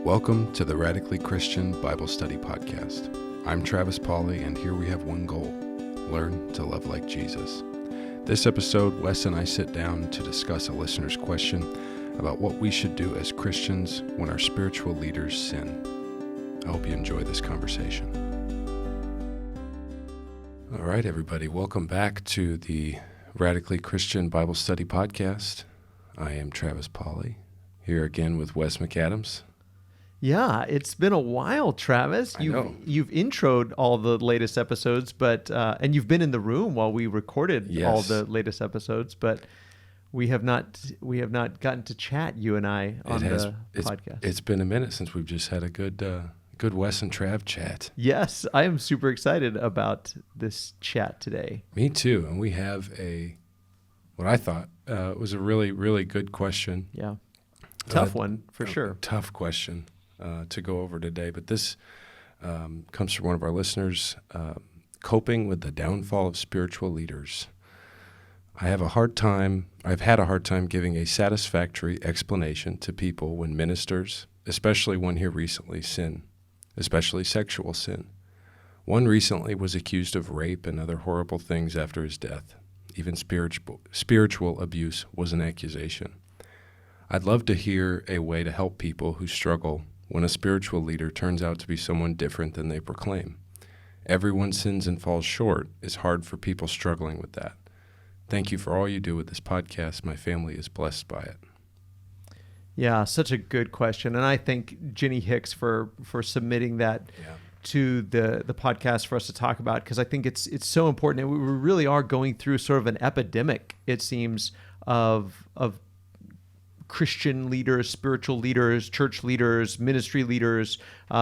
Welcome to the Radically Christian Bible Study Podcast. I'm Travis Pauley, and here we have one goal: learn to love like Jesus. This episode, Wes and I sit down to discuss a listener's question about what we should do as Christians when our spiritual leaders sin. I hope you enjoy this conversation. All right, everybody, welcome back to the Radically Christian Bible Study Podcast. I am Travis Pauley, here again with Wes McAdams. Yeah, it's been a while, Travis. You've introed all the latest episodes, but and you've been in the room while we recorded all the latest episodes, but we have not gotten to chat, you and I, on the podcast. It's been a minute since we've just had a good Wes and Trav chat. Yes, I am super excited about this chat today. Me too, and we have what I thought was a really, really good question. Yeah, tough one for sure. Tough question to go over today, but this comes from one of our listeners, coping with the downfall of spiritual leaders. I've had a hard time giving a satisfactory explanation to people when ministers, especially one here recently, sin, especially sexual sin. One recently was accused of rape and other horrible things after his death. Even spiritual abuse was an accusation. I'd love to hear a way to help people who struggle when a spiritual leader turns out to be someone different than they proclaim. Everyone sins and falls short. It's hard for people struggling with that. Thank you for all you do with this podcast. My family is blessed by it. Yeah, such a good question. And I thank Ginny Hix for submitting that to the podcast for us to talk about, because I think it's so important. And we really are going through sort of an epidemic, it seems, of Christian leaders, spiritual leaders, church leaders, ministry leaders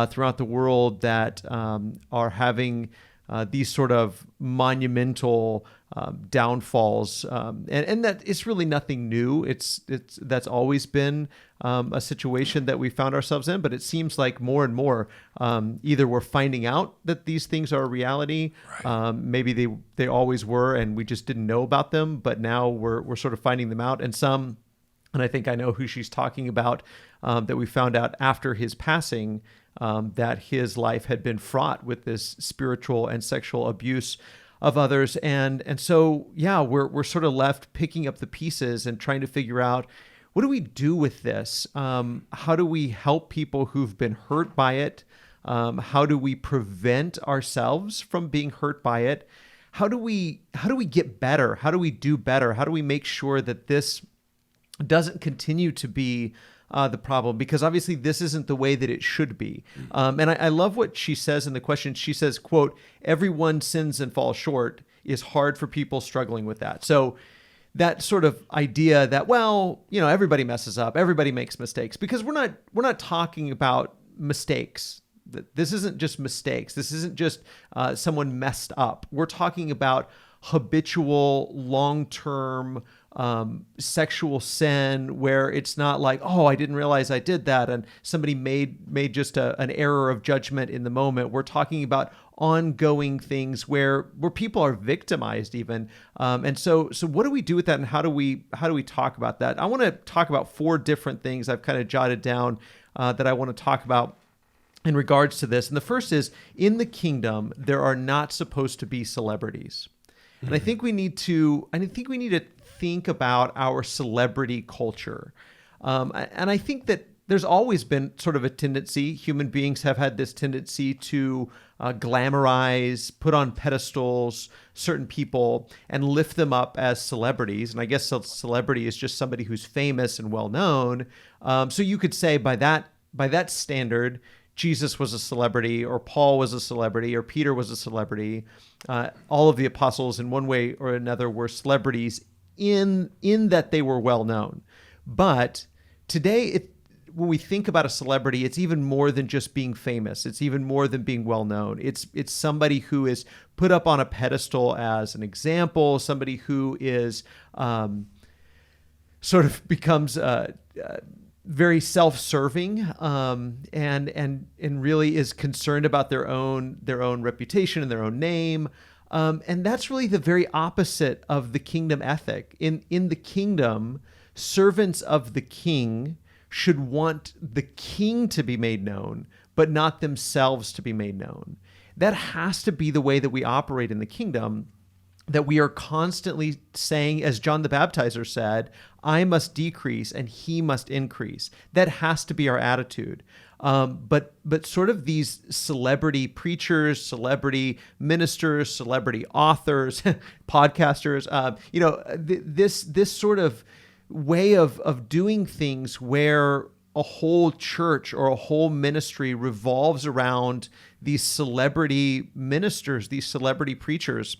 throughout the world that are having these sort of monumental downfalls, and that it's really nothing new. That's always been a situation that we found ourselves in, but it seems like more and more either we're finding out that these things are a reality, right. Maybe they always were and we just didn't know about them, but now we're sort of finding them out, and I think I know who she's talking about, that we found out after his passing, that his life had been fraught with this spiritual and sexual abuse of others. And so, yeah, we're sort of left picking up the pieces and trying to figure out, what do we do with this? How do we help people who've been hurt by it? How do we prevent ourselves from being hurt by it? How do we get better? How do we do better? How do we make sure that this doesn't continue to be the problem? Because obviously this isn't the way that it should be. And I love what she says in the question. She says, quote, "Everyone sins and falls short" is hard for people struggling with that. So that sort of idea that, well, everybody messes up, everybody makes mistakes, because we're not talking about mistakes. This isn't just mistakes. This isn't just someone messed up. We're talking about habitual, long-term sexual sin, where it's not like, oh, I didn't realize I did that, and somebody made just an error of judgment in the moment. We're talking about ongoing things where people are victimized even. And so what do we do with that, and how do we talk about that? I want to talk about 4 different things I've kind of jotted down that I want to talk about in regards to this. And the first is, in the kingdom, there are not supposed to be celebrities. And I think we need to think about our celebrity culture. And I think that there's always been sort of a tendency, human beings have had this tendency to glamorize, put on pedestals certain people and lift them up as celebrities. And I guess a celebrity is just somebody who's famous and well-known. So you could say by that standard, Jesus was a celebrity, or Paul was a celebrity, or Peter was a celebrity. All of the apostles, in one way or another, were celebrities in that they were well known. But today, when we think about a celebrity, it's even more than just being famous. It's even more than being well known. It's somebody who is put up on a pedestal as an example, somebody who is sort of becomes very self-serving, and really is concerned about their own reputation and their own name. And that's really the very opposite of the kingdom ethic. In the kingdom, servants of the king should want the king to be made known, but not themselves to be made known. That has to be the way that we operate in the kingdom, that we are constantly saying, as John the Baptizer said, I must decrease and he must increase. That has to be our attitude. But sort of these celebrity preachers, celebrity ministers, celebrity authors, podcasters, this sort of way of doing things where a whole church or a whole ministry revolves around these celebrity ministers, these celebrity preachers.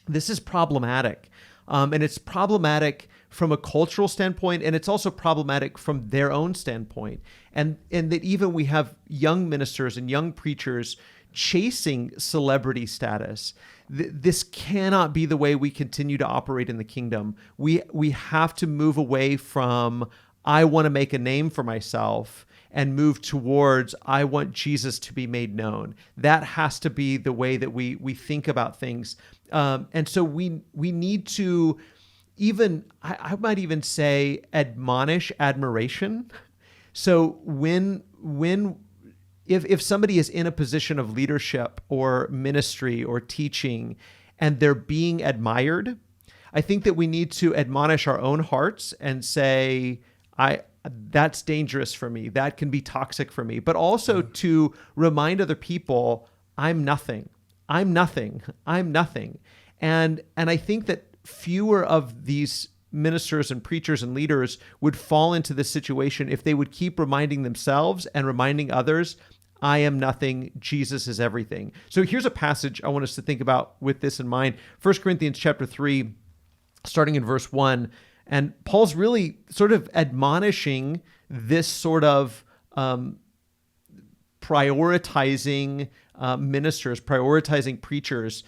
This is problematic. And it's problematic from a cultural standpoint, and it's also problematic from their own standpoint. And that even we have young ministers and young preachers chasing celebrity status. This cannot be the way we continue to operate in the kingdom. We have to move away from, I want to make a name for myself, and move towards, I want Jesus to be made known. That has to be the way that we think about things. And so we need to even, I might even say, admonish admiration. So if somebody is in a position of leadership or ministry or teaching and they're being admired, I think that we need to admonish our own hearts and say, that's dangerous for me. That can be toxic for me. But also to remind other people, I'm nothing. I'm nothing. I'm nothing. And I think that fewer of these ministers and preachers and leaders would fall into this situation if they would keep reminding themselves and reminding others, I am nothing, Jesus is everything. So here's a passage I want us to think about with this in mind. 1 Corinthians chapter 3, starting in verse 1. And Paul's really sort of admonishing this sort of prioritizing ministers, prioritizing preachers.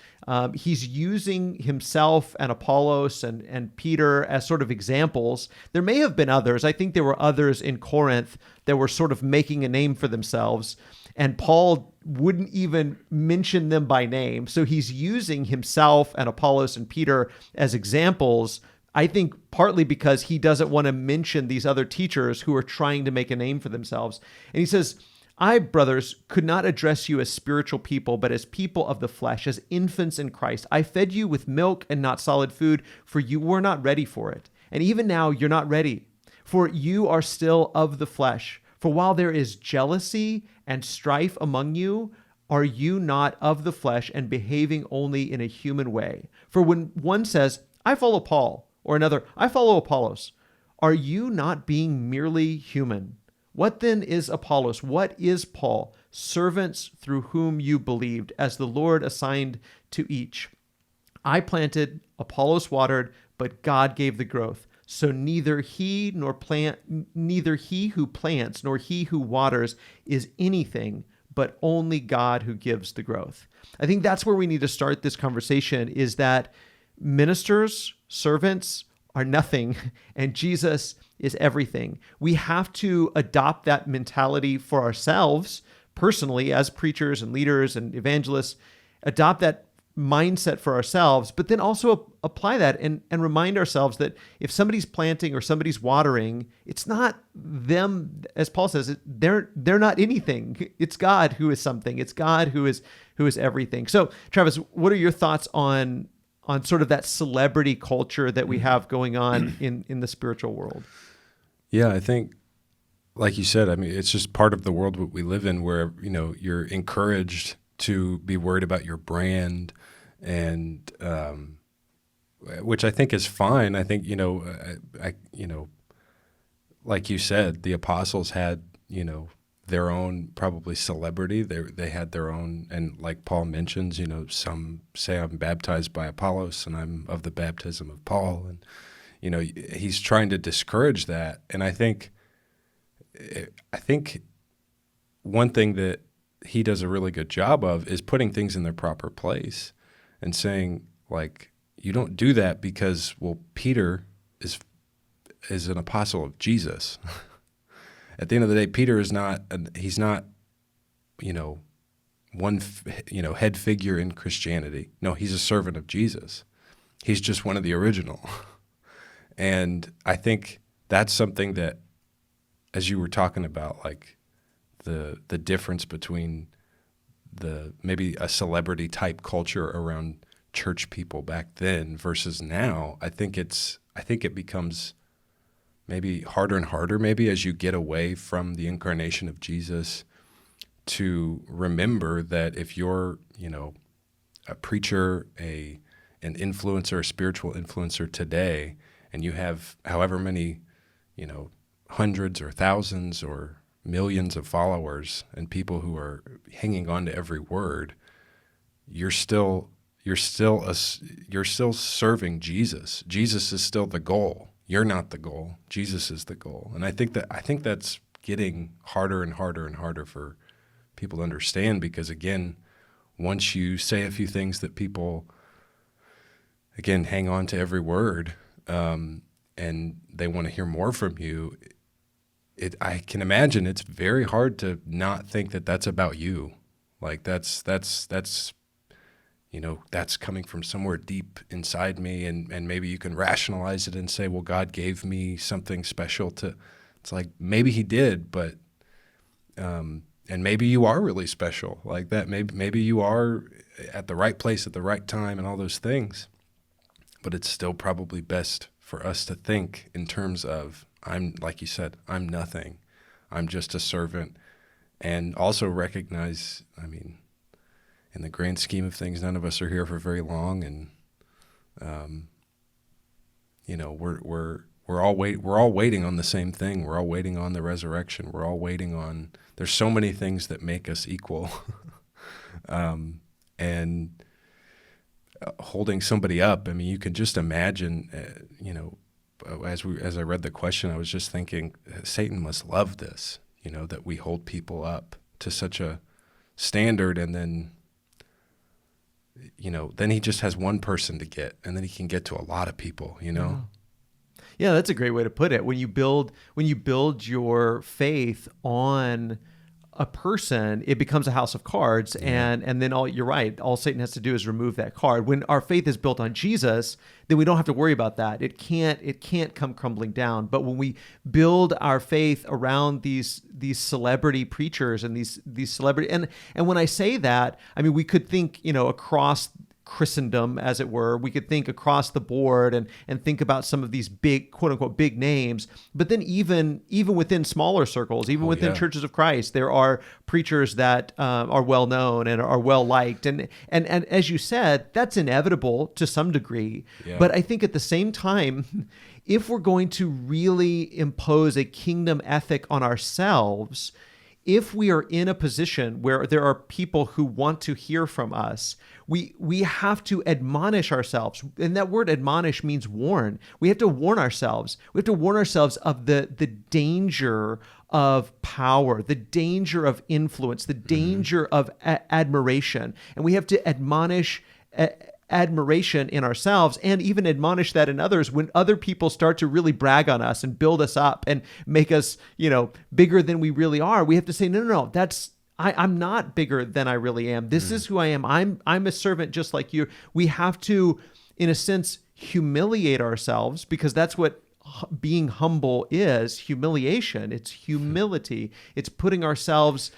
He's using himself and Apollos and Peter as sort of examples. There may have been others. I think there were others in Corinth that were sort of making a name for themselves. And Paul wouldn't even mention them by name. So he's using himself and Apollos and Peter as examples, I think partly because he doesn't want to mention these other teachers who are trying to make a name for themselves. And he says, I, brothers, could not address you as spiritual people, but as people of the flesh, as infants in Christ. I fed you with milk and not solid food, for you were not ready for it. And even now you're not ready, for you are still of the flesh. For while there is jealousy and strife among you, are you not of the flesh and behaving only in a human way? For when one says, I follow Paul, or another, I follow Apollos, are you not being merely human? What then is Apollos? What is Paul? Servants through whom you believed, as the Lord assigned to each. I planted, Apollos watered, but God gave the growth. So neither he who plants nor he who waters is anything, but only God who gives the growth. I think that's where we need to start this conversation, is that ministers, servants are nothing, and Jesus is everything. We have to adopt that mentality for ourselves personally as preachers and leaders and evangelists, adopt that mindset for ourselves, but then also apply that and remind ourselves that if somebody's planting or somebody's watering, it's not them, as Paul says, they're not anything. It's God who is something. It's God who is everything. So Travis, what are your thoughts on sort of that celebrity culture that we have going on in the spiritual world? Yeah, I think, like you said, I mean, it's just part of the world we live in, where, you're encouraged to be worried about your brand, and which I think is fine. I think, like you said, the apostles had, their own probably celebrity. They had their own, and like Paul mentions, some say I'm baptized by Apollos and I'm of the baptism of Paul, and he's trying to discourage that. And I think one thing that he does a really good job of is putting things in their proper place and saying, like, you don't do that because, well, Peter is an apostle of Jesus. At the end of the day, Peter is not, he's not, one, head figure in Christianity. No, he's a servant of Jesus. He's just one of the original. And I think that's something that as you were talking about, like the difference between maybe a celebrity type culture around church people back then versus now, I think it becomes maybe harder and harder, maybe as you get away from the incarnation of Jesus, to remember that if you're, a preacher, an influencer, a spiritual influencer today, and you have however many, hundreds or thousands or millions of followers and people who are hanging on to every word, you're still serving Jesus. Jesus is still the goal. You're not the goal. Jesus is the goal. And I think that's getting harder and harder and harder for people to understand, because again, once you say a few things that people again hang on to every word, and they want to hear more from you, I can imagine it's very hard to not think that that's about you. Like that's coming from somewhere deep inside me, and maybe you can rationalize it and say, well, God gave me something special it's like, maybe he did, but, and maybe you are really special like that. Maybe you are at the right place at the right time and all those things, but it's still probably best for us to think in terms of, like you said, I'm nothing. I'm just a servant. And also recognize, in the grand scheme of things, none of us are here for very long, and we're all waiting on the same thing. We're all waiting on the resurrection. We're all waiting on. There's so many things that make us equal, and holding somebody up. You can just imagine. As I read the question, I was just thinking, Satan must love this. That we hold people up to such a standard, and then. Then he just has one person to get, and then he can get to a lot of people, Yeah, that's a great way to put it. When you build your faith on a person, it becomes a house of cards, and then you're right, all Satan has to do is remove that card. When our faith is built on Jesus, then we don't have to worry about that. It can't come crumbling down. But when we build our faith around these celebrity preachers and these celebrity, and when I say that, we could think, across Christendom, as it were. We could think across the board and think about some of these big, quote unquote, big names. But then even within smaller circles, even within churches of Christ, there are preachers that are well known and are well liked. And as you said, that's inevitable to some degree. Yeah. But I think at the same time, if we're going to really impose a kingdom ethic on ourselves, if we are in a position where there are people who want to hear from us, we have to admonish ourselves. And that word admonish means warn. We have to warn ourselves. We have to warn ourselves of the danger of power, the danger of influence, the danger of admiration. And we have to admonish admiration in ourselves, and even admonish that in others when other people start to really brag on us and build us up and make us, bigger than we really are. We have to say, no, I'm not bigger than I really am. This is who I am. I'm a servant just like you. We have to, in a sense, humiliate ourselves, because that's what being humble is. Humiliation. It's humility. It's putting ourselves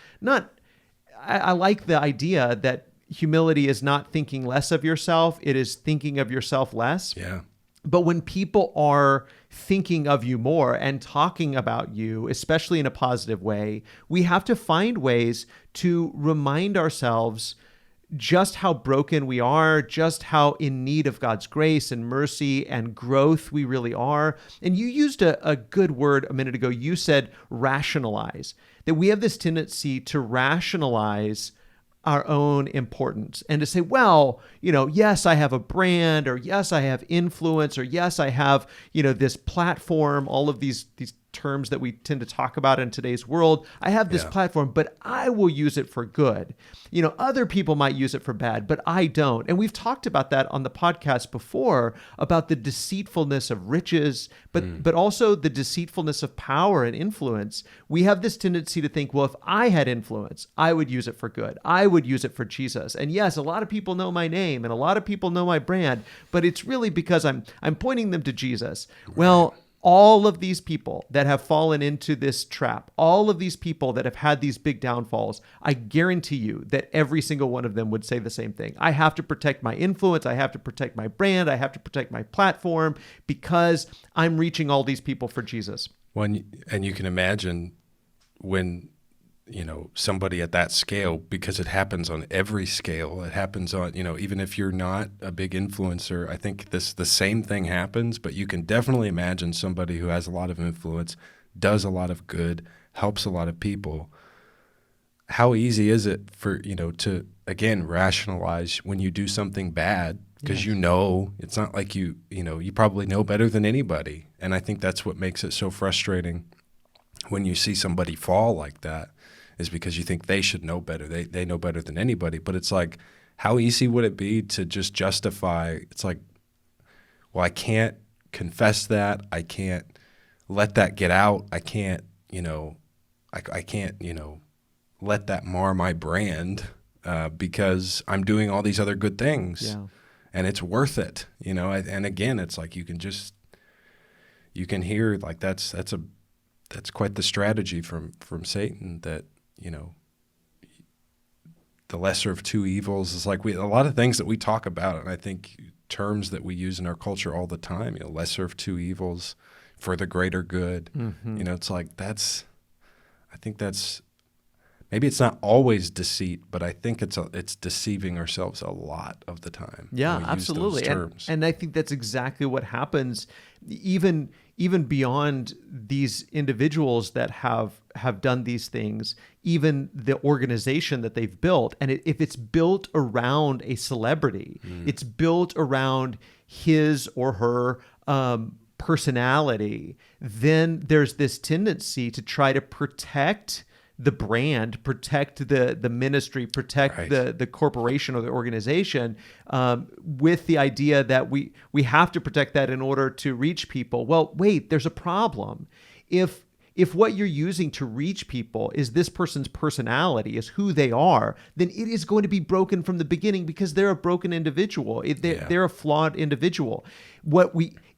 I like the idea that humility is not thinking less of yourself. It is thinking of yourself less. Yeah. But when people are thinking of you more and talking about you, especially in a positive way, we have to find ways to remind ourselves just how broken we are, just how in need of God's grace and mercy and growth we really are. And you used a good word a minute ago. You said rationalize, that we have this tendency to rationalize our own importance and to say, well, yes, I have a brand, or yes, I have influence, or yes, I have, this platform, all of these terms that we tend to talk about in today's world. I have this platform, but I will use it for good. Other people might use it for bad, but I don't. And we've talked about that on the podcast before, about the deceitfulness of riches, but also the deceitfulness of power and influence. We have this tendency to think, well, if I had influence, I would use it for good. I would use it for Jesus. And yes, a lot of people know my name and a lot of people know my brand, but it's really because I'm pointing them to Jesus. Right. Well, all of these people that have fallen into this trap, all of these people that have had these big downfalls, I guarantee you that every single one of them would say the same thing. I have to protect my influence. I have to protect my brand. I have to protect my platform because I'm reaching all these people for Jesus. And you can imagine when, somebody at that scale, because it happens on every scale. It happens on, even if you're not a big influencer, I think the same thing happens, but you can definitely imagine somebody who has a lot of influence, does a lot of good, helps a lot of people. How easy is it for, to, again, rationalize when you do something bad? Because it's not like you probably know better than anybody. And I think that's what makes it so frustrating when you see somebody fall like that, is because you think they should know better. They know better than anybody. But it's like, how easy would it be to just justify? It's like, well, I can't confess that. I can't let that get out. I can't, I can't, let that mar my brand because I'm doing all these other good things. Yeah. And it's worth it, And again, it's like you can hear like that's quite the strategy from Satan, that the lesser of two evils is like a lot of things that we talk about, and I think terms that we use in our culture all the time. Lesser of two evils for the greater good. Mm-hmm. It's like I think that's. Maybe it's not always deceit, but I think it's deceiving ourselves a lot of the time. Yeah, absolutely. And I think that's exactly what happens, even beyond these individuals that have done these things, even the organization that they've built. And if it's built around a celebrity, it's built around his or her personality, then there's this tendency to try to protect the brand, protect the ministry, protect the corporation or the organization, with the idea that we have to protect that in order to reach people. Well, wait, there's a problem. If what you're using to reach people is this person's personality, is who they are, then it is going to be broken from the beginning, because they're a broken individual. They're a flawed individual.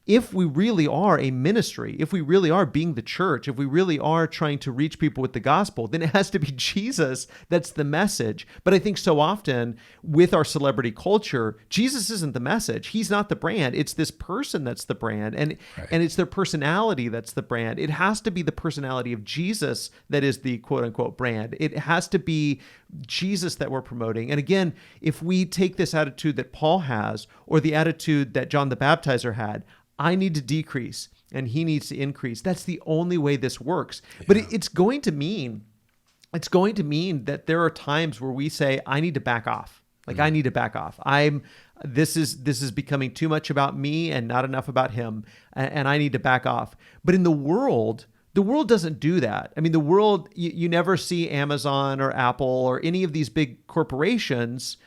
If we really are a ministry, if we really are being the church, if we really are trying to reach people with the gospel, then it has to be Jesus that's the message. But I think so often with our celebrity culture, Jesus isn't the message. He's not the brand. It's this person that's the brand, and it's their personality that's the brand. It has to be the personality of Jesus that is the quote unquote brand. It has to be Jesus that we're promoting. And again, if we take this attitude that Paul has, or the attitude that John the Baptizer had, I need to decrease and he needs to increase. That's the only way this works. Yeah. But it's going to mean that there are times where we say, I need to back off. I need to back off. This is becoming too much about me and not enough about him, and I need to back off. But in the world doesn't do that. I mean, the world, you never see Amazon or Apple or any of these big corporations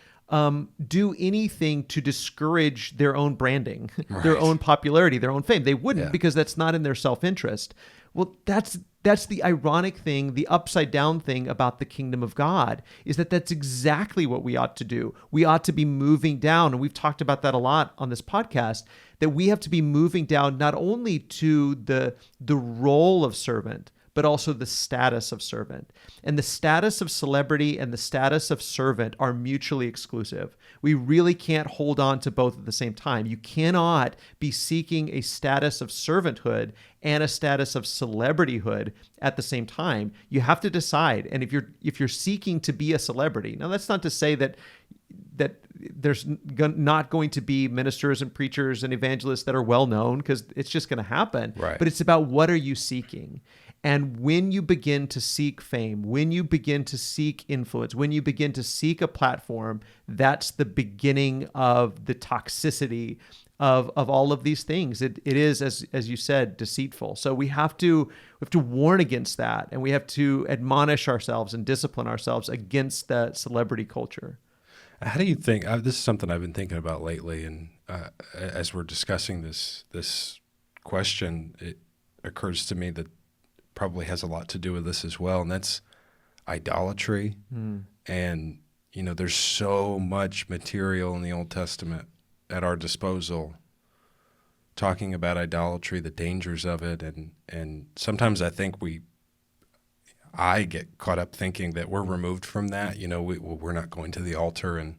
do anything to discourage their own branding, their own popularity, their own fame. They wouldn't, because that's not in their self-interest. Well, that's the ironic thing, the upside down thing about the kingdom of God, is that that's exactly what we ought to do. We ought to be moving down, and we've talked about that a lot on this podcast, that we have to be moving down not only to the role of servant, but also the status of servant. And the status of celebrity and the status of servant are mutually exclusive. We really can't hold on to both at the same time. You cannot be seeking a status of servanthood and a status of celebrityhood at the same time. You have to decide. And if you're seeking to be a celebrity, now that's not to say that there's not going to be ministers and preachers and evangelists that are well known, because it's just going to happen. Right. But it's about, what are you seeking? And when you begin to seek fame, when you begin to seek influence, when you begin to seek a platform, that's the beginning of the toxicity of all of these things. It is, as you said, deceitful. So we have to warn against that, and we have to admonish ourselves and discipline ourselves against that celebrity culture. How do you think, this is something I've been thinking about lately, and as we're discussing this question, it occurs to me that probably has a lot to do with this as well, and that's idolatry. And there's so much material in the Old Testament at our disposal talking about idolatry, the dangers of it, and sometimes I think I get caught up thinking that we're removed from that. You know, we're not going to the altar and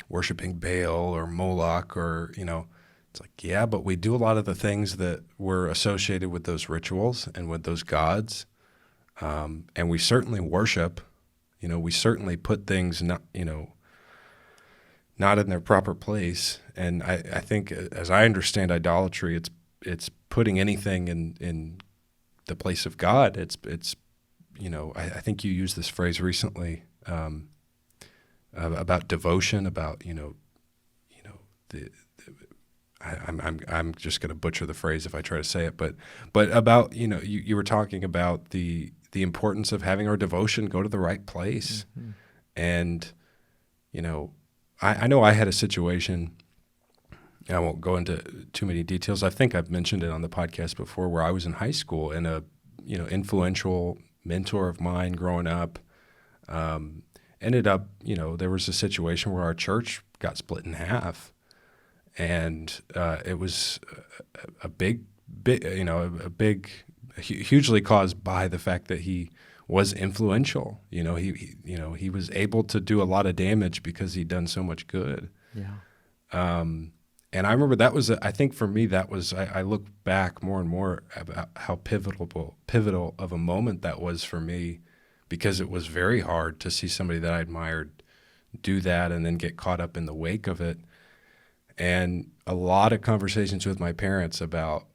worshiping Baal or Moloch or, you know, it's like, yeah, but we do a lot of the things that were associated with those rituals and with those gods. And we certainly worship, you know, we certainly put things not in their proper place. And I think, as I understand idolatry, it's putting anything in the place of God. It's you know, I think you used this phrase recently about devotion, about I'm just going to butcher the phrase if I try to say it, but about, you know, you were talking about the importance of having our devotion go to the right place. Mm-hmm. And, you know, I know I had a situation, I won't go into too many details. I think I've mentioned it on the podcast before, where I was in high school and a, you know, influential mentor of mine growing up ended up, you know, there was a situation where our church got split in half. And it was hugely caused by the fact that he was influential. You know, he was able to do a lot of damage because he'd done so much good. Yeah. And I remember I think for me that was, I look back more and more about how pivotal of a moment that was for me, because it was very hard to see somebody that I admired do that and then get caught up in the wake of it. And a lot of conversations with my parents about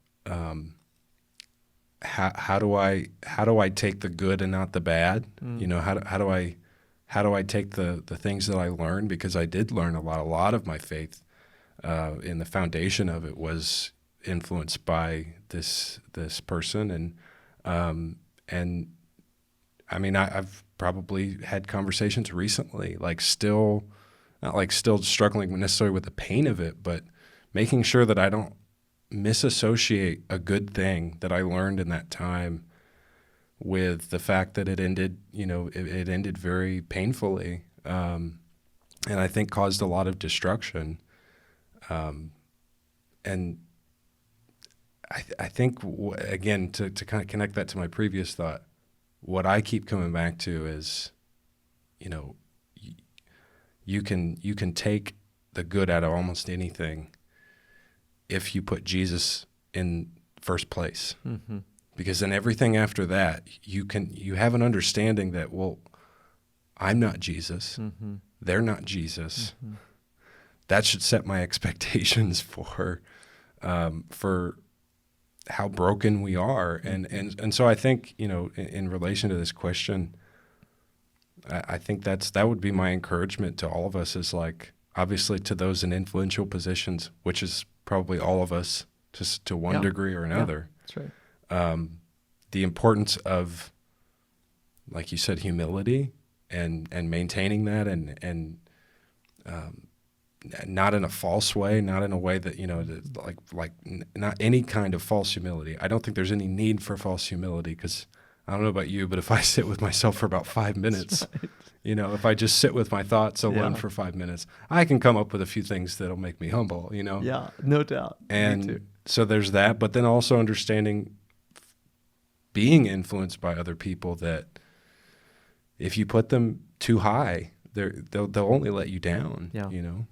how do I take the good and not the bad? You know, how do I take the things that I learned, because I did learn a lot of my faith in the foundation of it was influenced by this person, and I mean I've probably had conversations recently, not still struggling necessarily with the pain of it, but making sure that I don't misassociate a good thing that I learned in that time with the fact that it ended, you know, it ended very painfully, and I think caused a lot of destruction. And I think, again, to kind of connect that to my previous thought, what I keep coming back to is, you know, you can take the good out of almost anything if you put Jesus in first place. Mm-hmm. Because then everything after that, you have an understanding that, well, I'm not Jesus. Mm-hmm. They're not Jesus. Mm-hmm. That should set my expectations for how broken we are. And so I think, you know, in relation to this question, I think that would be my encouragement to all of us, is like, obviously to those in influential positions, which is probably all of us to one degree or another. Yeah, that's right. The importance of, like you said, humility and maintaining that, and not in a false way, not in a way that, you know, like not any kind of false humility. I don't think there's any need for false humility, because I don't know about you, but if I sit with myself for about 5 minutes, right, you know, if I just sit with my thoughts alone for 5 minutes, I can come up with a few things that'll make me humble, you know? Yeah, no doubt. And so there's that, but then also understanding being influenced by other people, that if you put them too high, they'll only let you down, you know?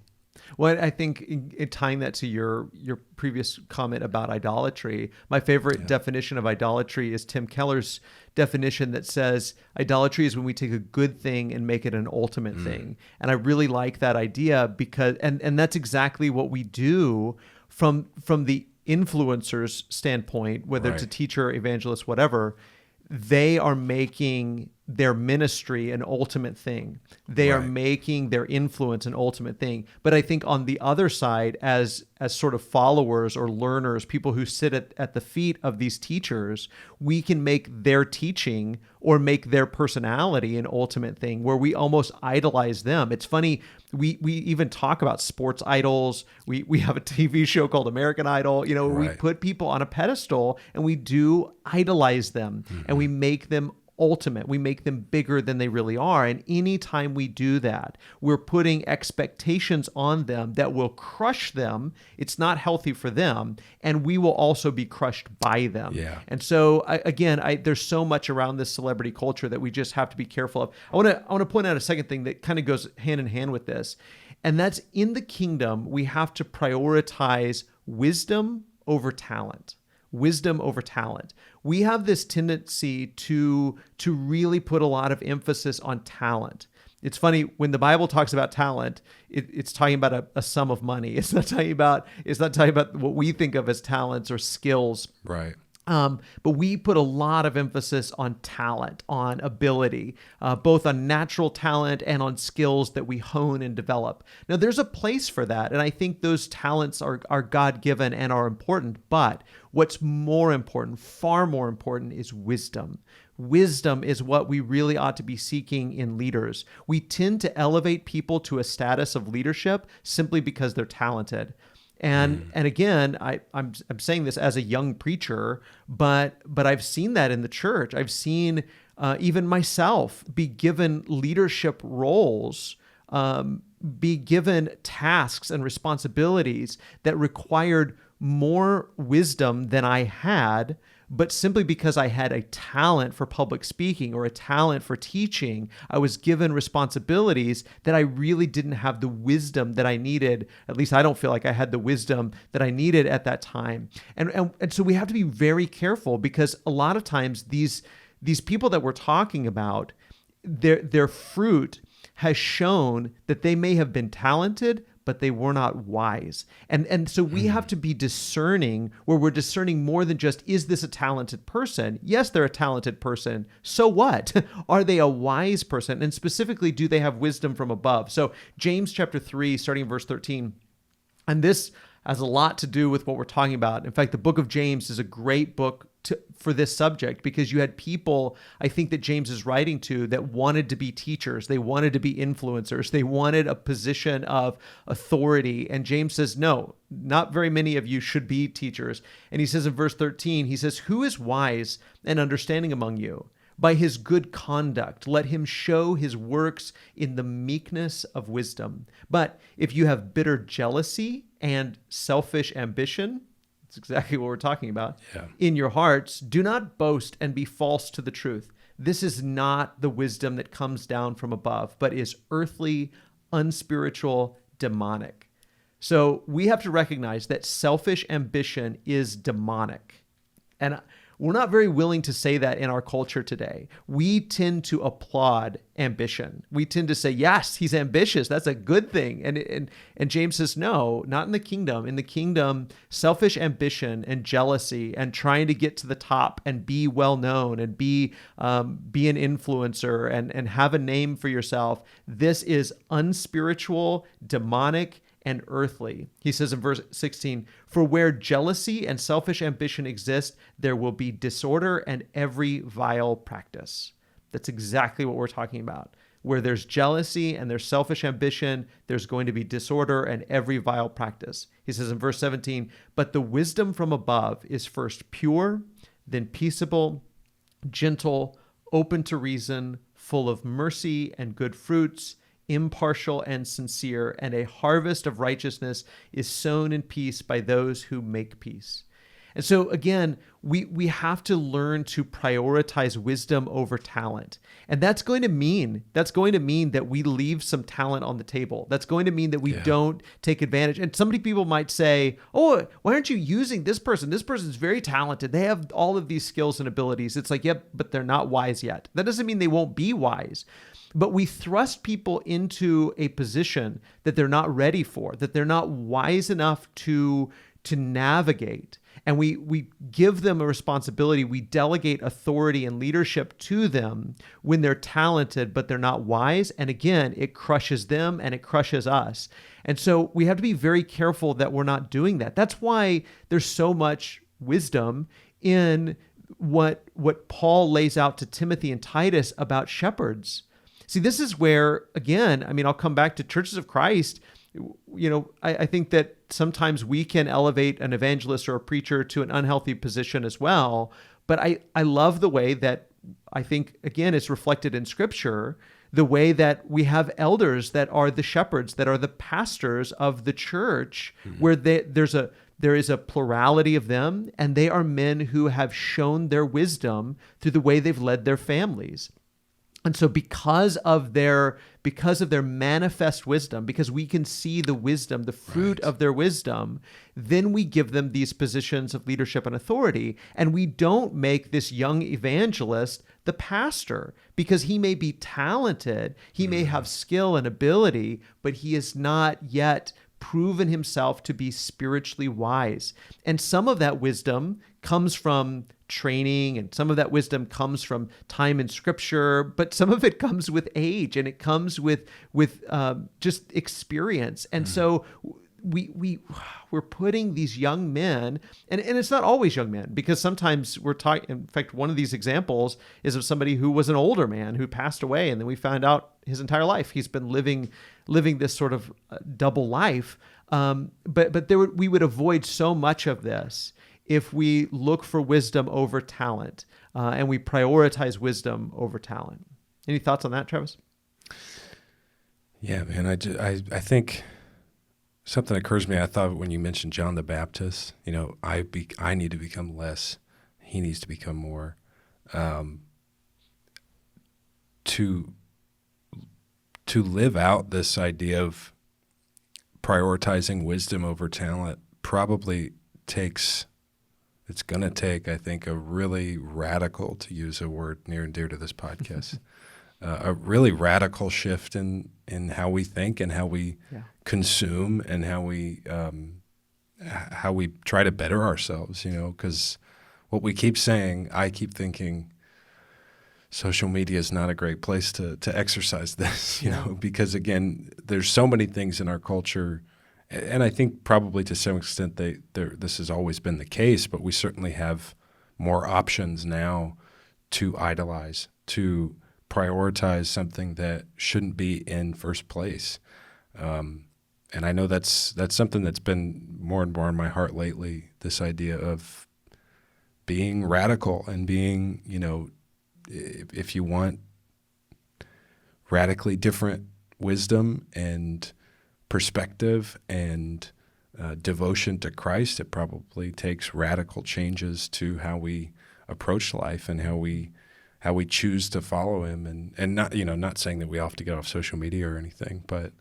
Well, I think in tying that to your previous comment about idolatry, my favorite definition of idolatry is Tim Keller's definition that says idolatry is when we take a good thing and make it an ultimate thing. And I really like that idea, because and that's exactly what we do from the influencer's standpoint, whether it's a teacher, evangelist, whatever. They are making their ministry an ultimate thing. They are making their influence an ultimate thing. But I think on the other side, as sort of followers or learners, people who sit at the feet of these teachers, we can make their teaching or make their personality an ultimate thing, where we almost idolize them. It's funny, we even talk about sports idols. We have a TV show called American Idol. You know, we put people on a pedestal and we do idolize them, and we make them ultimate. We make them bigger than they really are. And anytime we do that, we're putting expectations on them that will crush them. It's not healthy for them. And we will also be crushed by them. Yeah. And so there's so much around this celebrity culture that we just have to be careful of. I want to point out a second thing that kind of goes hand in hand with this. And that's, in the kingdom, we have to prioritize wisdom over talent. Wisdom over talent. We have this tendency to really put a lot of emphasis on talent. It's funny, when the Bible talks about talent, it's talking about a sum of money. It's not talking about what we think of as talents or skills. Right. But we put a lot of emphasis on talent, on ability, both on natural talent and on skills that we hone and develop. Now, there's a place for that, and I think those talents are God-given and are important, but what's more important, far more important, is wisdom. Wisdom is what we really ought to be seeking in leaders. We tend to elevate people to a status of leadership simply because they're talented. And again, I'm saying this as a young preacher, but I've seen that in the church. I've seen even myself be given leadership roles, be given tasks and responsibilities that required more wisdom than I had, but simply because I had a talent for public speaking or a talent for teaching, I was given responsibilities that I really didn't have the wisdom that I needed. At least I don't feel like I had the wisdom that I needed at that time. And so we have to be very careful, because a lot of times these people that we're talking about, their fruit has shown that they may have been talented, but they were not wise. And so we have to be discerning, where we're discerning more than just, is this a talented person? Yes, they're a talented person. So what? Are they a wise person? And specifically, do they have wisdom from above? So James chapter 3, starting in verse 13, and this has a lot to do with what we're talking about. In fact, the book of James is a great book for this subject, because you had people, I think, that James is writing to, that wanted to be teachers. They wanted to be influencers. They wanted a position of authority. And James says, no, not very many of you should be teachers. And he says in verse 13, he says, who is wise and understanding among you? By his good conduct, let him show his works in the meekness of wisdom. But if you have bitter jealousy and selfish ambition, that's exactly what we're talking about, in your hearts, do not boast and be false to the truth. This is not the wisdom that comes down from above, but is earthly, unspiritual, demonic. So we have to recognize that selfish ambition is demonic. And we're not very willing to say that in our culture today. We tend to applaud ambition. We tend to say, yes, he's ambitious. That's a good thing. And James says, no, not in the kingdom. In the kingdom, selfish ambition and jealousy and trying to get to the top and be well known and be an influencer and have a name for yourself, this is unspiritual, demonic, and earthly. He says in verse 16, for where jealousy and selfish ambition exist, there will be disorder and every vile practice. That's exactly what we're talking about. Where there's jealousy and there's selfish ambition, there's going to be disorder and every vile practice. He says in verse 17, but the wisdom from above is first pure, then peaceable, gentle, open to reason, full of mercy and good fruits, impartial and sincere, and a harvest of righteousness is sown in peace by those who make peace. And so again, we have to learn to prioritize wisdom over talent. And that's going to mean that we leave some talent on the table. That's going to mean that we don't take advantage. And some people might say, oh, why aren't you using this person? This person's very talented. They have all of these skills and abilities. It's like, yep, but they're not wise yet. That doesn't mean they won't be wise. But we thrust people into a position that they're not ready for, that they're not wise enough to navigate. And we give them a responsibility. We delegate authority and leadership to them when they're talented, but they're not wise. And again, it crushes them and it crushes us. And so we have to be very careful that we're not doing that. That's why there's so much wisdom in what Paul lays out to Timothy and Titus about shepherds. See, this is where, again, I'll come back to churches of Christ. I think that sometimes we can elevate an evangelist or a preacher to an unhealthy position as well. But I love the way that I think, again, it's reflected in Scripture, the way that we have elders that are the shepherds, that are the pastors of the church, where there is a plurality of them, and they are men who have shown their wisdom through the way they've led their families. And so because of their manifest wisdom, because we can see the wisdom, the fruit of their wisdom, then we give them these positions of leadership and authority. And we don't make this young evangelist the pastor, because he may be talented, he may have skill and ability, but he is not yet proven himself to be spiritually wise. And some of that wisdom comes from training, and some of that wisdom comes from time in Scripture, but some of it comes with age, and it comes with just experience. And so we're putting these young men, and it's not always young men, because sometimes we're talking. In fact, one of these examples is of somebody who was an older man who passed away, and then we found out his entire life he's been living this sort of double life. But we would avoid so much of this if we look for wisdom over talent, and we prioritize wisdom over talent. Any thoughts on that, Travis? Yeah, man. I think something occurs to me. I thought when you mentioned John the Baptist, I need to become less. He needs to become more. To live out this idea of prioritizing wisdom over talent probably it's going to take, I think, a really radical, to use a word near and dear to this podcast, a really radical shift in how we think and how we consume and how we try to better ourselves, because what we keep saying, I keep thinking, social media is not a great place to exercise this, because again, there's so many things in our culture, and I think probably to some extent this has always been the case, but we certainly have more options now to idolize, to prioritize something that shouldn't be in first place. And I know that's something that's been more and more in my heart lately, this idea of being radical and being, if you want radically different wisdom and perspective and devotion to Christ, it probably takes radical changes to how we approach life and how we choose to follow Him, and not saying that we have to get off social media or anything, but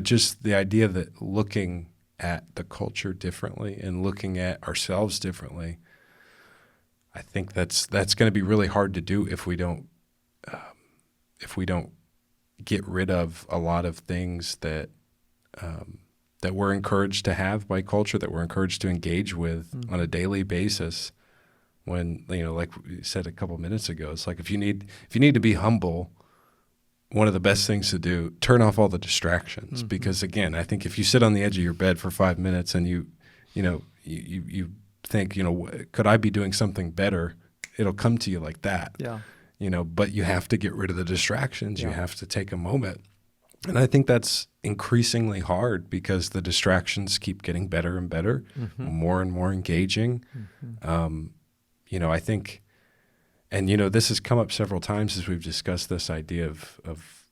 just the idea that looking at the culture differently and looking at ourselves differently, I think that's going to be really hard to do if we don't get rid of a lot of things that we're encouraged to have by culture, that we're encouraged to engage with on a daily basis. When, like we said a couple of minutes ago, it's like if you need to be humble, one of the best things to do, turn off all the distractions. Because again, I think if you sit on the edge of your bed for 5 minutes and you think, could I be doing something better? It'll come to you like that. Yeah. But you have to get rid of the distractions. Yeah. You have to take a moment. And I think that's increasingly hard because the distractions keep getting better and better, more and more engaging. I think, and this has come up several times as we've discussed this idea of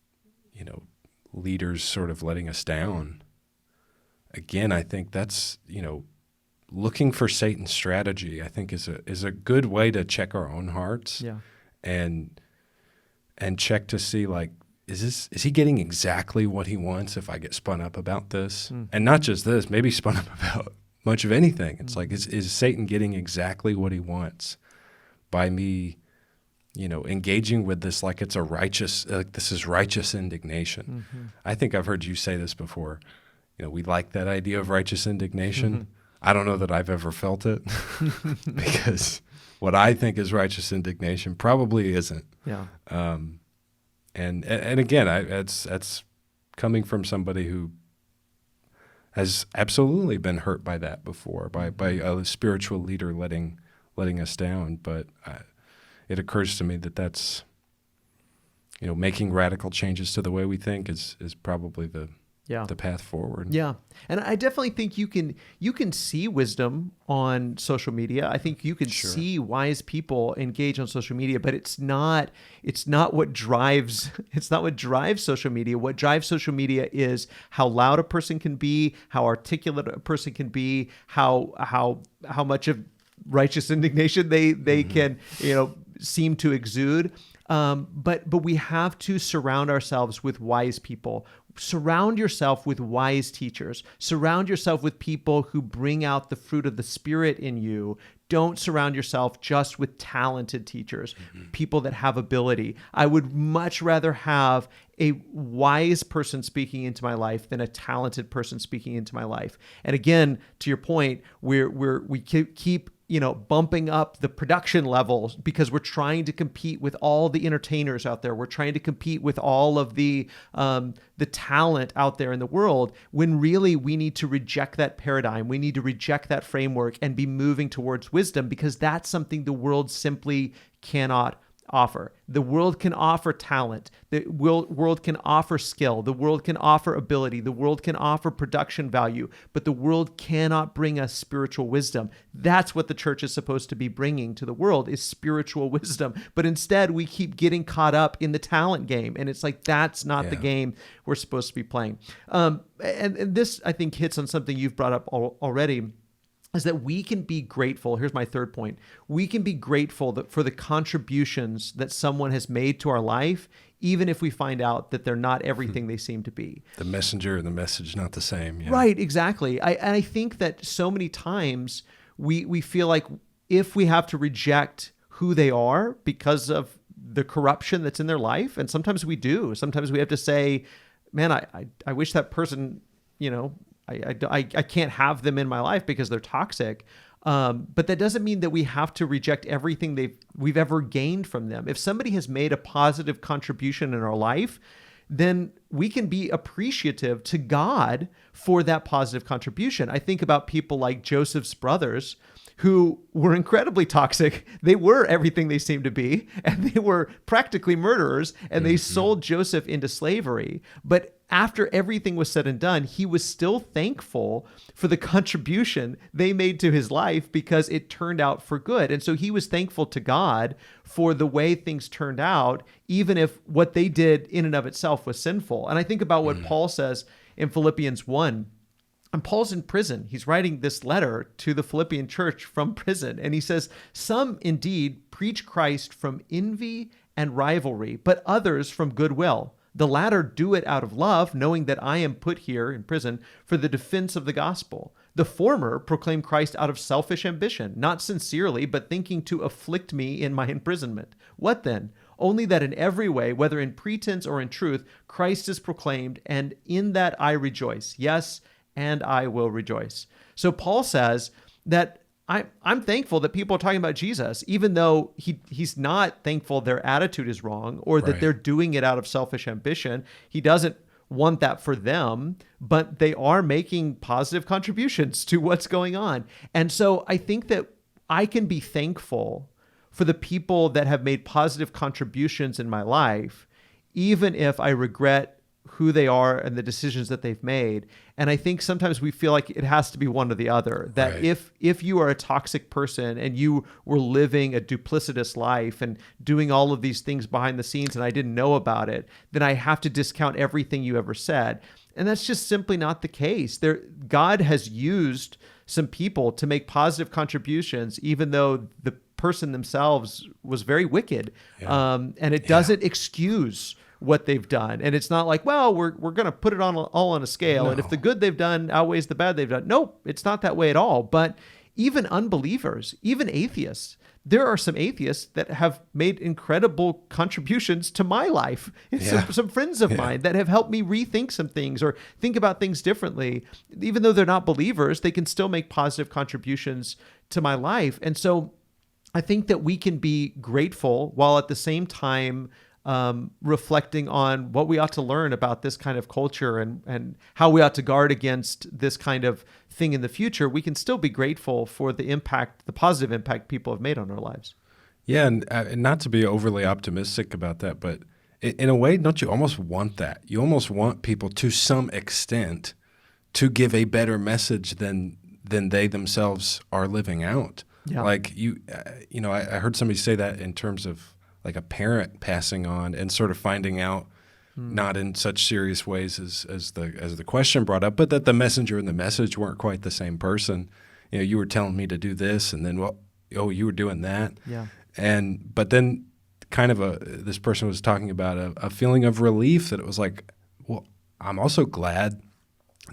leaders sort of letting us down. Again, I think that's, looking for Satan's strategy, I think is a good way to check our own hearts. Yeah. And check to see, like, is he getting exactly what he wants if I get spun up about this? And not just this, maybe spun up about much of anything. It's like, is Satan getting exactly what he wants by me, engaging with this like it's this is righteous indignation. I think I've heard you say this before. We like that idea of righteous indignation. I don't know that I've ever felt it because what I think is righteous indignation probably isn't. Yeah. And again, that's coming from somebody who has absolutely been hurt by that before, by a spiritual leader letting us down. But it occurs to me that's making radical changes to the way we think is probably the the path forward. Yeah. And I definitely think you can see wisdom on social media. I think you can see wise people engage on social media, but it's not what drives social media. What drives social media is how loud a person can be, how articulate a person can be, how much of righteous indignation they can, seem to exude. But we have to surround ourselves with wise people. Surround yourself with wise teachers. Surround yourself with people who bring out the fruit of the Spirit in you. Don't surround yourself just with talented teachers, people that have ability. I would much rather have a wise person speaking into my life than a talented person speaking into my life. And again, to your point, we keep bumping up the production levels because we're trying to compete with all the entertainers out there. We're trying to compete with all of the talent out there in the world, when really we need to reject that paradigm. We need to reject that framework and be moving towards wisdom, because that's something the world simply cannot offer. The world can offer talent. The world can offer skill. The world can offer ability. The world can offer production value, but the world cannot bring us spiritual wisdom. That's what the church is supposed to be bringing to the world, is spiritual wisdom. But instead, we keep getting caught up in the talent game, and it's like, that's not the game we're supposed to be playing. And this, I think, hits on something you've brought up already, is that we can be grateful. Here's my third point. We can be grateful for the contributions that someone has made to our life, even if we find out that they're not everything they seem to be. The messenger and the message not the same. Yeah. Right, exactly. I think that so many times we feel like if we have to reject who they are because of the corruption that's in their life, and sometimes we do. Sometimes we have to say, man, I wish that person, I can't have them in my life because they're toxic. But that doesn't mean that we have to reject everything we've ever gained from them. If somebody has made a positive contribution in our life, then we can be appreciative to God for that positive contribution. I think about people like Joseph's brothers, who were incredibly toxic. They were everything they seemed to be, and they were practically murderers, and they sold Joseph into slavery. But after everything was said and done, he was still thankful for the contribution they made to his life, because it turned out for good. And so he was thankful to God for the way things turned out, even if what they did in and of itself was sinful. And I think about what Paul says in Philippians 1. And Paul's in prison. He's writing this letter to the Philippian church from prison. And he says, some indeed preach Christ from envy and rivalry, but others from goodwill. The latter do it out of love, knowing that I am put here in prison for the defense of the gospel. The former proclaim Christ out of selfish ambition, not sincerely, but thinking to afflict me in my imprisonment. What then? Only that in every way, whether in pretense or in truth, Christ is proclaimed, and in that I rejoice. Yes, and I will rejoice. So Paul says that I'm thankful that people are talking about Jesus, even though he's not thankful their attitude is wrong, or that they're doing it out of selfish ambition. He doesn't want that for them, but they are making positive contributions to what's going on. And so I think that I can be thankful for the people that have made positive contributions in my life, even if I regret who they are and the decisions that they've made. And I think sometimes we feel like it has to be one or the other, that if you are a toxic person and you were living a duplicitous life and doing all of these things behind the scenes and I didn't know about it, then I have to discount everything you ever said. And that's just simply not the case. God has used some people to make positive contributions, even though the person themselves was very wicked. And it doesn't excuse what they've done. And it's not like, well, we're going to put it all on a scale. No. And if the good they've done outweighs the bad they've done. Nope, it's not that way at all. But even unbelievers, even atheists, there are some atheists that have made incredible contributions to my life. Some friends of mine that have helped me rethink some things or think about things differently. Even though they're not believers, they can still make positive contributions to my life. And so I think that we can be grateful while at the same time reflecting on what we ought to learn about this kind of culture and how we ought to guard against this kind of thing in the future. We can still be grateful for the positive impact people have made on our lives. Yeah, and not to be overly optimistic about that, but in a way, don't you almost want that? You almost want people to some extent to give a better message than they themselves are living out. Yeah. Like I heard somebody say that in terms of like a parent passing on and sort of finding out, not in such serious ways as the question brought up, but that the messenger and the message weren't quite the same person. You were telling me to do this, and then you were doing that. Yeah. But then kind of this person was talking about a feeling of relief that it was like, well, I'm also glad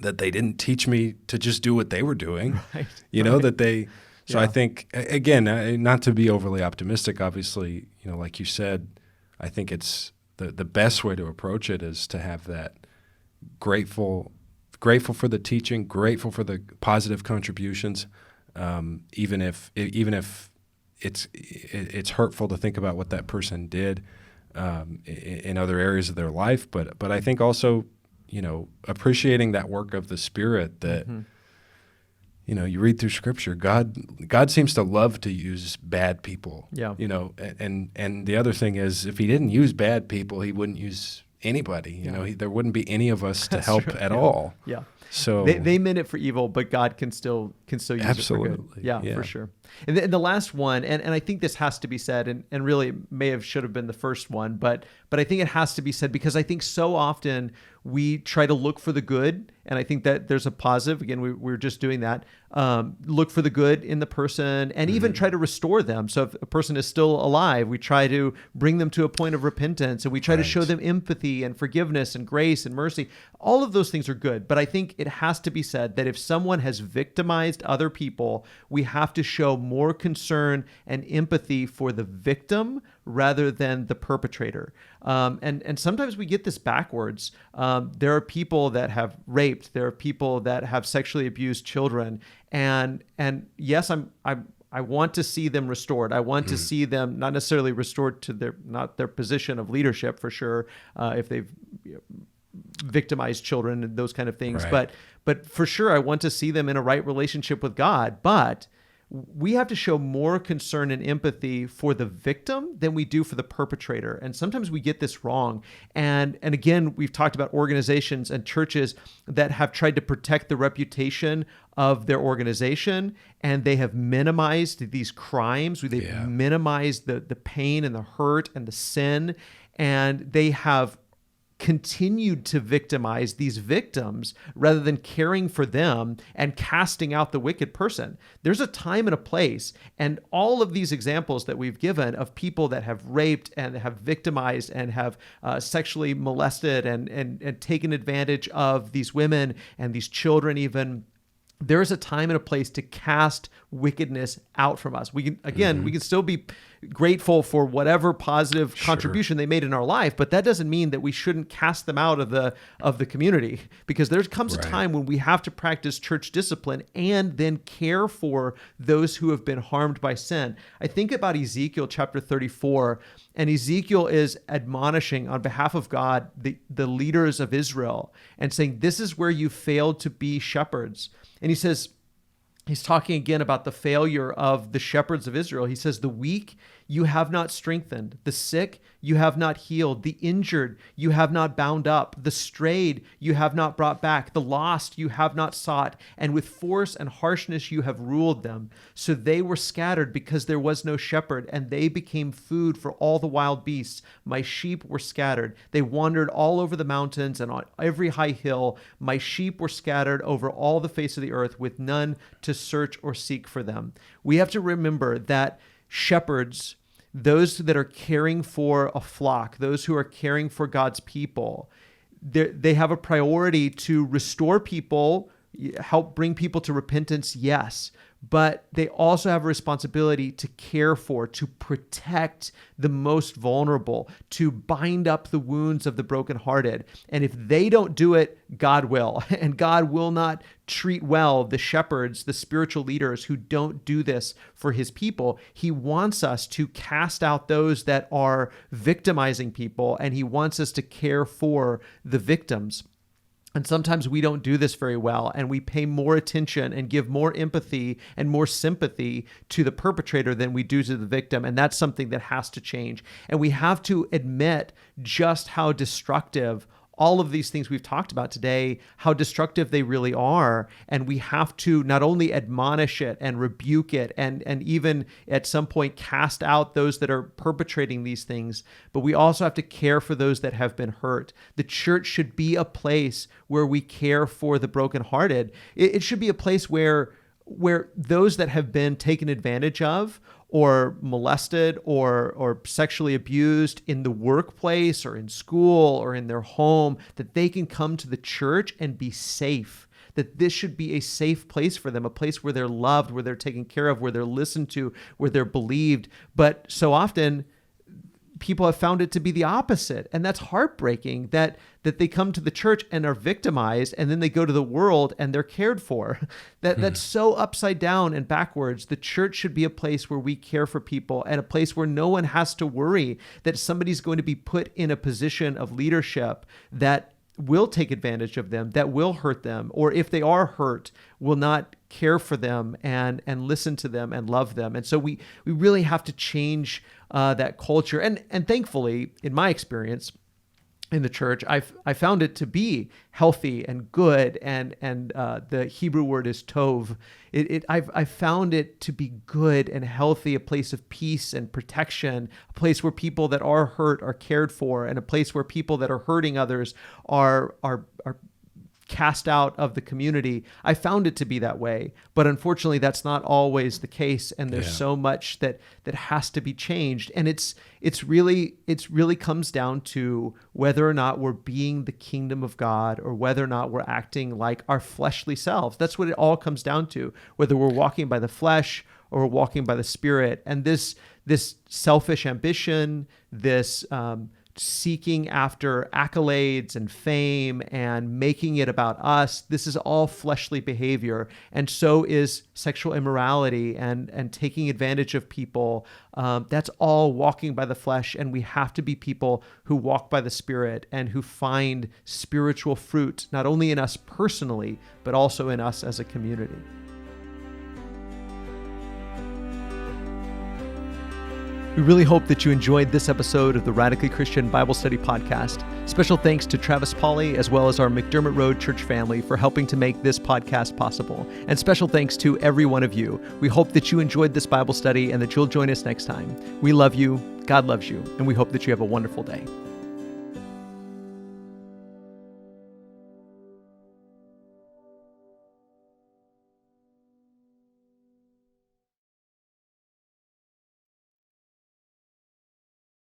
that they didn't teach me to just do what they were doing, right. that they, so I think, again, not to be overly optimistic, obviously, like you said, I think it's the best way to approach it is to have that grateful for the teaching, grateful for the positive contributions, even if it's hurtful to think about what that person did in other areas of their life, but I think also appreciating that work of the Spirit that you read through Scripture. God seems to love to use bad people. Yeah. And the other thing is, if He didn't use bad people, He wouldn't use anybody. There wouldn't be any of us to help at all. Yeah. So they meant it for evil, but God can still use absolutely. it for good. Yeah, for sure. And the last one, and I think this has to be said, and really should have been the first one, but I think it has to be said because I think so often we try to look for the good, and I think that there's a positive. Again, we're just doing that. Look for the good in the person, and even try to restore them. So if a person is still alive, we try to bring them to a point of repentance, and we try to show them empathy and forgiveness and grace and mercy. All of those things are good, but I think it has to be said that if someone has victimized other people, we have to show more concern and empathy for the victim rather than the perpetrator. And sometimes we get this backwards. There are people that have raped. There are people that have sexually abused children. And yes, I want to see them restored. I want to see them not necessarily restored to their position of leadership for sure, if they've victimized children and those kind of things. Right. But for sure, I want to see them in a right relationship with God. But we have to show more concern and empathy for the victim than we do for the perpetrator. And sometimes we get this wrong. And again, we've talked about organizations and churches that have tried to protect the reputation of their organization, and they have minimized these crimes. They've minimized the pain and the hurt and the sin, and they have continued to victimize these victims rather than caring for them and casting out the wicked person. There's a time and a place, and all of these examples that we've given of people that have raped and have victimized and have sexually molested and taken advantage of these women and these children even, there is a time and a place to cast wickedness out from us. We can still be grateful for whatever positive contribution they made in our life, but that doesn't mean that we shouldn't cast them out of the community, because there comes a time when we have to practice church discipline and then care for those who have been harmed by sin. I think about Ezekiel chapter 34, and Ezekiel is admonishing on behalf of God the leaders of Israel and saying, this is where you failed to be shepherds. And he says, he's talking again about the failure of the shepherds of Israel. He says, the weak you have not strengthened, the sick you have not healed, the injured you have not bound up, the strayed you have not brought back, the lost you have not sought, and with force and harshness you have ruled them. So they were scattered because there was no shepherd, and they became food for all the wild beasts. My sheep were scattered. They wandered all over the mountains and on every high hill. My sheep were scattered over all the face of the earth, with none to search or seek for them. We have to remember that shepherds, those that are caring for a flock, those who are caring for God's people, they have a priority to restore people, help bring people to repentance, yes, but they also have a responsibility to care for, to protect the most vulnerable, to bind up the wounds of the brokenhearted. And if they don't do it, God will. And God will not treat well the shepherds, the spiritual leaders who don't do this for his people. He wants us to cast out those that are victimizing people, and he wants us to care for the victims. And sometimes we don't do this very well, and we pay more attention and give more empathy and more sympathy to the perpetrator than we do to the victim. And that's something that has to change. And we have to admit just how destructive all of these things we've talked about today, how destructive they really are. And we have to not only admonish it and rebuke it and even at some point cast out those that are perpetrating these things, but we also have to care for those that have been hurt. The church should be a place where we care for the brokenhearted. It should be a place where those that have been taken advantage of or molested or sexually abused in the workplace or in school or in their home, that they can come to the church and be safe. That this should be a safe place for them, a place where they're loved, where they're taken care of, where they're listened to, where they're believed. But so often, people have found it to be the opposite. And that's heartbreaking that they come to the church and are victimized, and then they go to the world and they're cared for. That's so upside down and backwards. The church should be a place where we care for people and a place where no one has to worry that somebody's going to be put in a position of leadership that will take advantage of them, that will hurt them, or if they are hurt, will not care for them and listen to them and love them. And so we really have to change that culture. And thankfully, in my experience in the church, I found it to be healthy and good. And the Hebrew word is tov. I found it to be good and healthy, a place of peace and protection, a place where people that are hurt are cared for, and a place where people that are hurting others are cast out of the community. I found it to be that way, but unfortunately that's not always the case. And there's so much that has to be changed. And it's really comes down to whether or not we're being the kingdom of God or whether or not we're acting like our fleshly selves. That's what it all comes down to, whether we're walking by the flesh or we're walking by the Spirit. And this selfish ambition, this, seeking after accolades and fame and making it about us, this is all fleshly behavior. And so is sexual immorality and taking advantage of people. That's all walking by the flesh. And we have to be people who walk by the Spirit and who find spiritual fruit, not only in us personally, but also in us as a community. We really hope that you enjoyed this episode of the Radically Christian Bible Study Podcast. Special thanks to Travis Pauley, as well as our McDermott Road church family, for helping to make this podcast possible. And special thanks to every one of you. We hope that you enjoyed this Bible study and that you'll join us next time. We love you, God loves you, and we hope that you have a wonderful day.